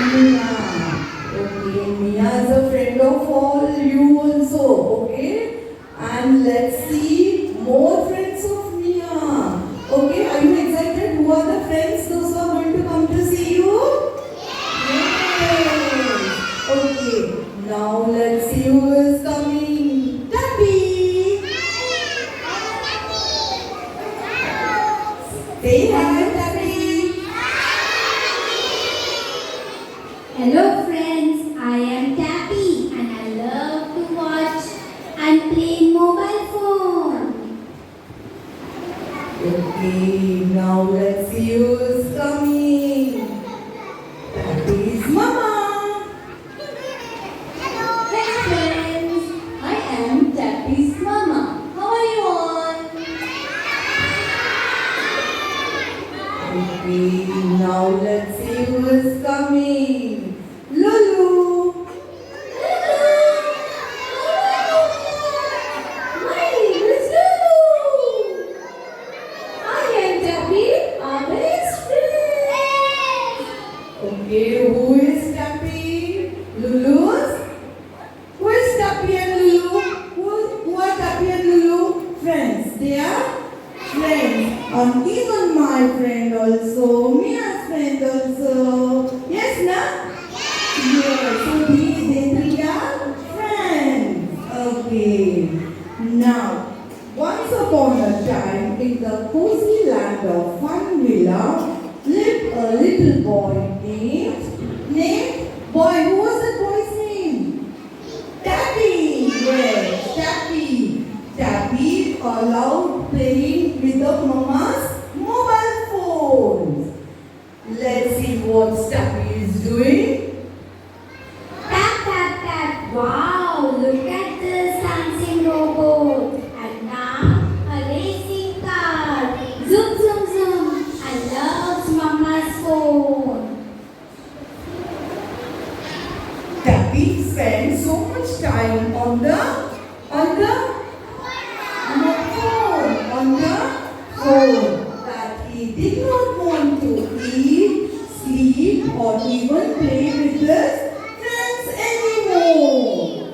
Mia. Okay, Mia is a friend of all you also. Okay, and let's see more friends of Mia. Okay, are you excited? Who are the friends? Those who are going to come to see you? Yes. Okay, now let's see who is coming. Tappy. Say hi, Tappy. Hello friends, I am Tappy and I love to watch and play mobile phone. Okay, now let's see who is coming. Tappy's mama. Hey friends, I am Tappy's mama. How are you all? Okay, now let's see who is coming. Lulu. My name is Lulu. I am Tappy, our best friend. Okay, who is Tappy? Lulu's? Who is Tappy and Lulu? Who are Tappy and Lulu? Friends. They are friends. And even my friend also. Mia's friend also. Yes, na? Yes. So they three are friends. Okay. Now, once upon a time in the cozy land of Fun Villa lived a little boy named boy. Who was that boy's name? Tappy. Yes, Tappy. Tappy allowed playing with the mama's mobile phones. Let's see what Tappy is doing. Tap, tap, tap. Wow, look at this dancing robot. And now a racing car. Zoom, zoom, zoom. I love mama's phone. Tappy spent so much time on the phone that he did not want to eat, sleep, or even play with his friends anymore.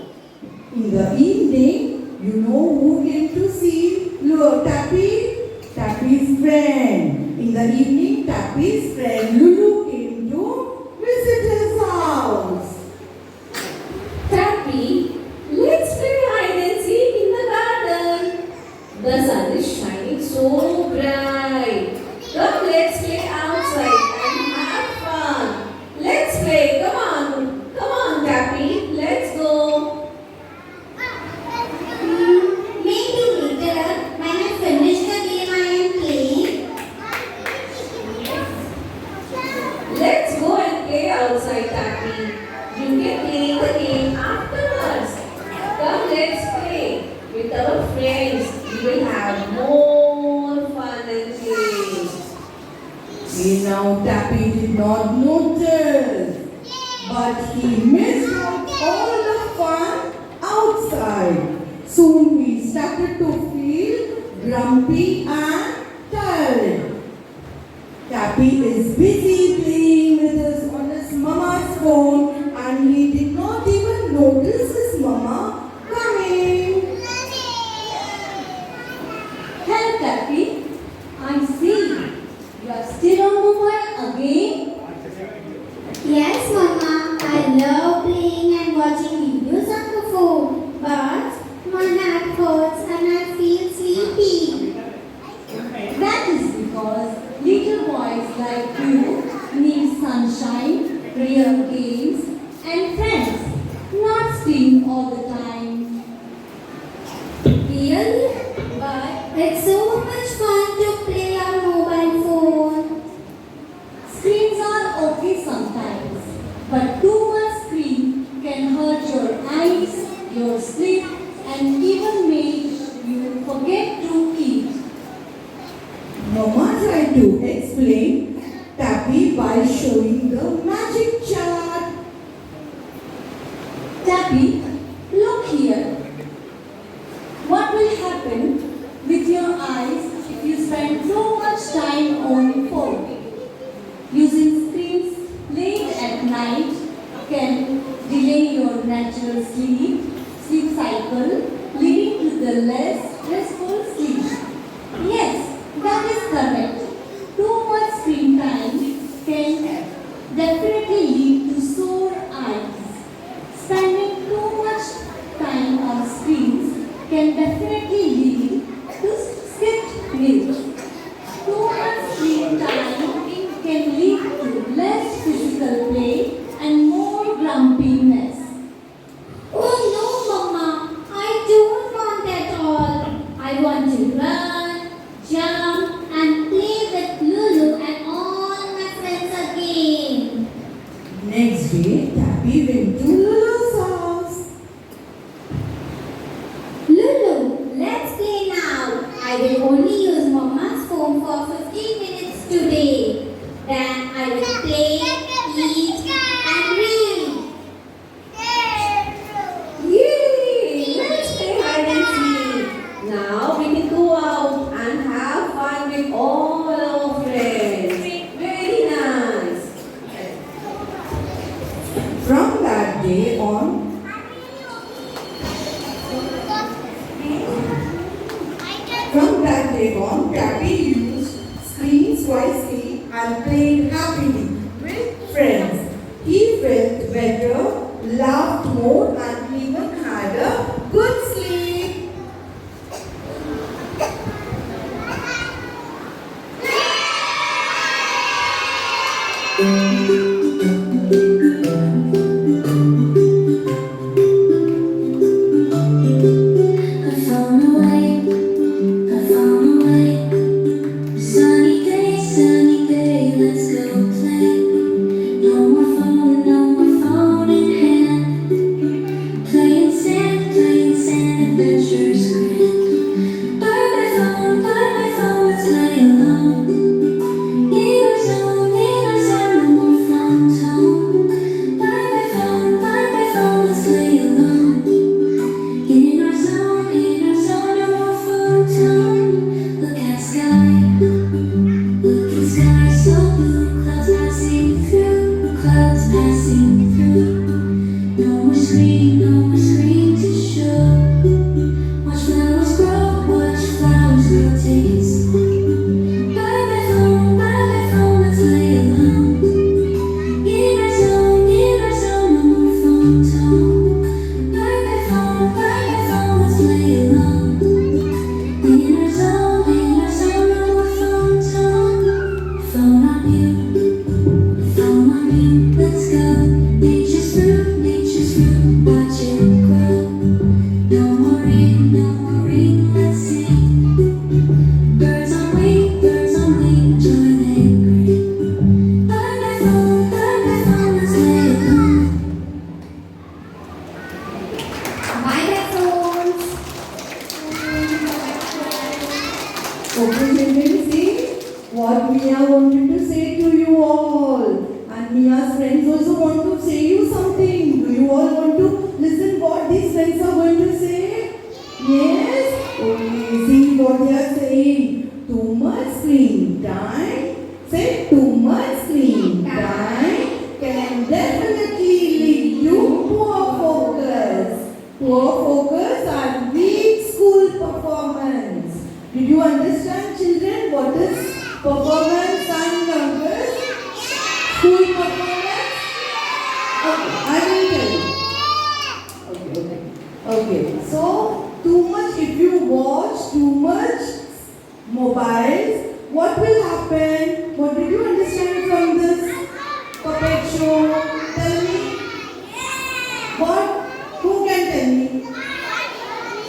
In the evening, you know who came to see Tappy? Tappy's friend. In the evening, Tappy's friend Lulu came to visit his house. Tappy, let's play hide and seek in the garden. The sun is shining so bright. Come, let's play outside and have fun. Let's play. Come on, Tappy. Let's go. Maybe later when I finish the game I am playing. Let's go and play outside, Tappy. You can play the game afterwards. Come, let's play with our friends. We will have more fun and play. Now Tappy did not notice, but he missed out all the fun outside. Soon he started to feel grumpy and tired. Tappy is busy playing on his mama's phone, and he did not even notice his mama coming. Hello, Tappy. I see. You are still on mobile again? Yes, Mama. I love playing and watching videos on the phone. But my neck hurts and I feel sleepy. That is because little boys like you need sunshine, real games, and friends, not screen all the time. Really? But it's so much fun to play on mobile phone. Screens are okay sometimes, but too much screen can hurt your eyes, your sleep, and even make you forget to eat. Mama tried to explain Tappy by showing the magic chart. Tappy, look here. What will happen with your eyes if you spend so much time on phone? Using screens late at night natural sleep cycle, leading to the less restful sleep. Yes, that is correct. Too much screen time can definitely lead to sore eyes. Spending too much time on screens can definitely lead to skipped meals. Too much screen time can lead to less physical play and more grumpiness. Oh no, Mama, I don't want that all. I want to run, jump, and play with Lulu and all my friends again. Next day, Tappy went to Lulu's house. Lulu, let's play now. I will only use Mama's phone for 15 minutes today. Then I will play, eat, and read. Yay! Let's play hide and seek. Now we can go out and have fun with all our friends. Very nice. From that day on, Tappy used screens wisely and played happily with friends. He felt better, laughed more, and even had a good sleep. I found a way. Sunny day, let's go play. No more phone in hand. Playing sand, adventures grand. Bye bye phone, let's play alone. In our zone, no more phone tone. Bye bye phone, let's play alone. In our zone, no more phone tone. Look at sky, so blue. Clouds passing through. No more screen to show. Watch flowers grow, taste. Bye bye phone, let's play alone. In our zone, no more phone tone. Bye bye phone, let's play alone. In our zone, no more phone tone. Phone on you, let's go. Nature's fruit, watch it grow. No more rain, let's sing. Birds on wing, joy they bring. Bye bye phone, let's play alone. Bye phones. Okay, children, see what Mia wanted to say to you all. And Mia's friends also want to say you something. Do you all want to listen what these friends are going to say? Yes? Okay, see what they are saying. Too much screen time. Say too much screen time can definitely lead to poor focus. Poor focus and weak school performance. Did you understand, children, what is performance and numbers? School performance? Okay, I will tell you. Okay. So, too much, if you watch too much mobiles, what will happen? What did you understand from this puppet show? Tell me. What? Who can tell me?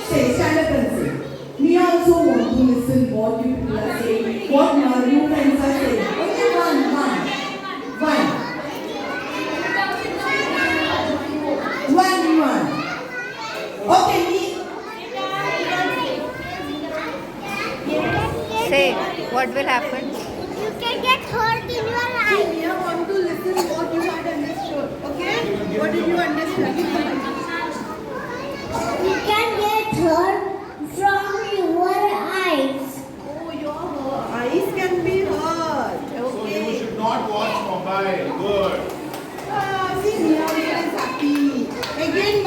Say, stand up and say. We also want to listen what you people are saying, what my new friends are saying. Okay, one. Okay, me. Say, what will happen? You can get hurt in your eye. We want to listen what you had understood. Okay? What did you understand? You can get hurt from your eyes. Oh, your eyes can be hurt. So you should not watch mobile. Good. See, Mia is happy. Again,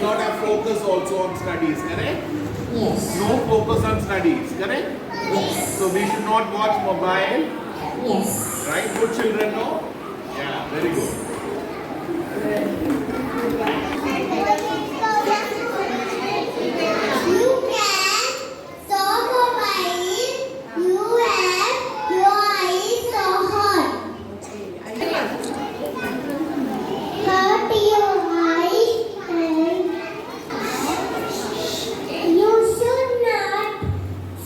not have focus also on studies, correct? Yes. No focus on studies, correct? Yes. So we should not watch mobile, Yes. right? Good children, no? Yeah, very good. You can saw mobile. You have your eyes so hot. Hurt your eyes and you should not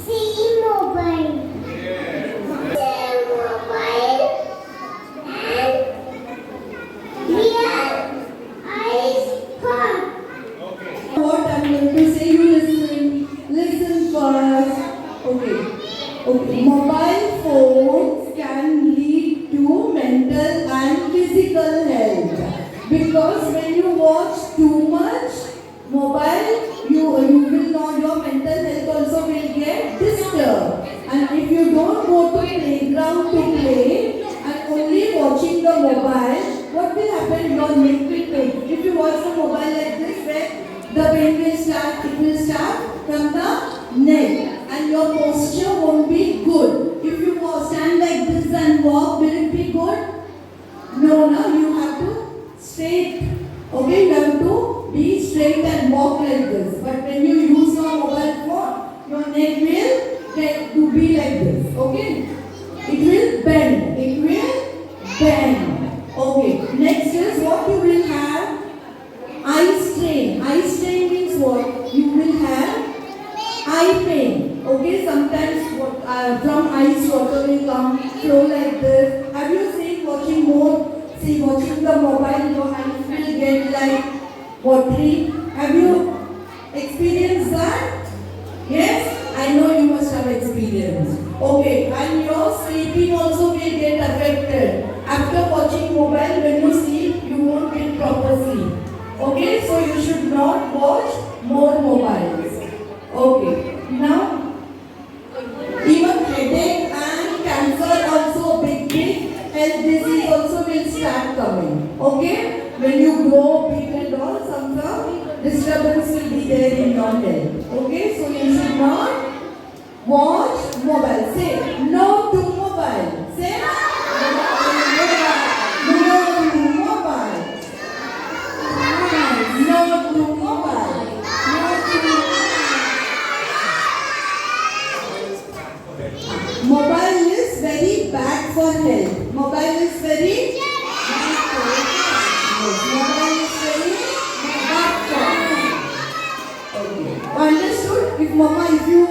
see mobile. See mobile and your eyes hot. What I'm going to say, you listen. Listen first. Okay. Okay. Mobile phones can lead to mental and physical health. Because when you watch too much mobile, you will not, your mental health also will get disturbed. And if you don't go to playground to play and only watching the mobile, what will happen? Your neck will pain. If you watch the mobile like this, where the pain will start, it will start from the neck and your posture won't be good. If you stand like this and walk, will it be good? No, you have to straight. Okay, you have to be straight and walk like this. But when you use your mobile phone, your neck will get to be like this. Okay, it will bend. It will bend. Okay, next is what you will have. Eye strain. Eye strain means what? You will have eye pain. Okay, sometimes from eyes water will come, flow like this. Have you seen watching watching the mobile, your eyes will get like watery? Have you experienced that? Yes? I know you must have experienced. Okay, and your sleeping also will get affected. After watching mobile, when you sleep, you won't get proper sleep. Okay, so you should not watch more mobiles. Okay, now even headache and cancer also big health disease also will start coming. Okay, when you grow big and all, some disturbance will be there in your health. Okay, so you should not watch mobile. Say no to mobile. Say no to mobile. No to mobile. No to mobile. Mobile is very bad for health. Mobile is very bad for health. Mobile is very bad for health. Okay. Understood? If you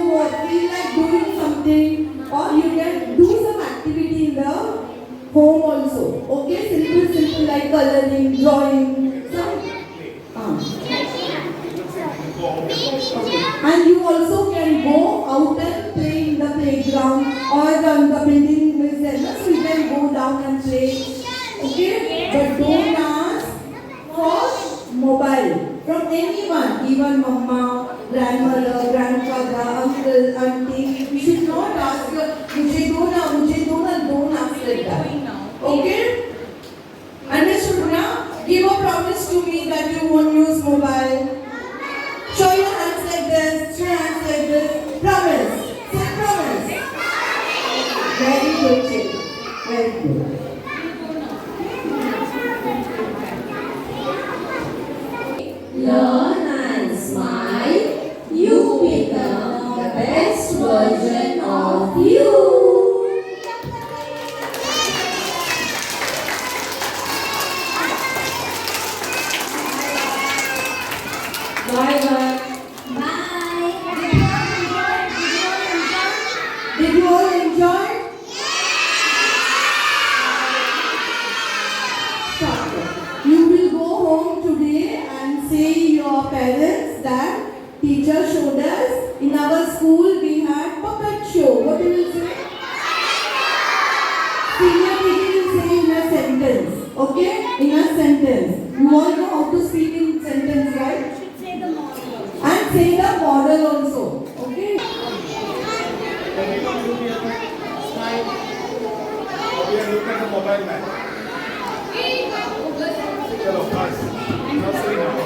feel like doing something, or you can do some activity in the home also. Okay? Simple like coloring, drawing. And you also can go out and play in the playground or the building is there, so you can go down and play. Okay? But don't ask for mobile from anyone, even mama, grandmother, grandfather, uncle, auntie. You should not ask mujhe do na, don't ask like that. Okay? Understood now? Give a promise to me that you won't use mobile. Show your hands like this, show your hands like this. Promise. Say promise. Very good, children. Very good. Learn and smile, you become the best version of you. Bye bye. Did you all enjoy? Stop. You will go home today and say your parents that teacher showed us in our school we had puppet show. What you will say? Senior teacher will say in a sentence. Okay? In a sentence. You all know how to speak in sentence, right? And say the model also. Okay? Everyone look here. Smile. Okay, look at the mobile man. Chalo, pass. Now say now.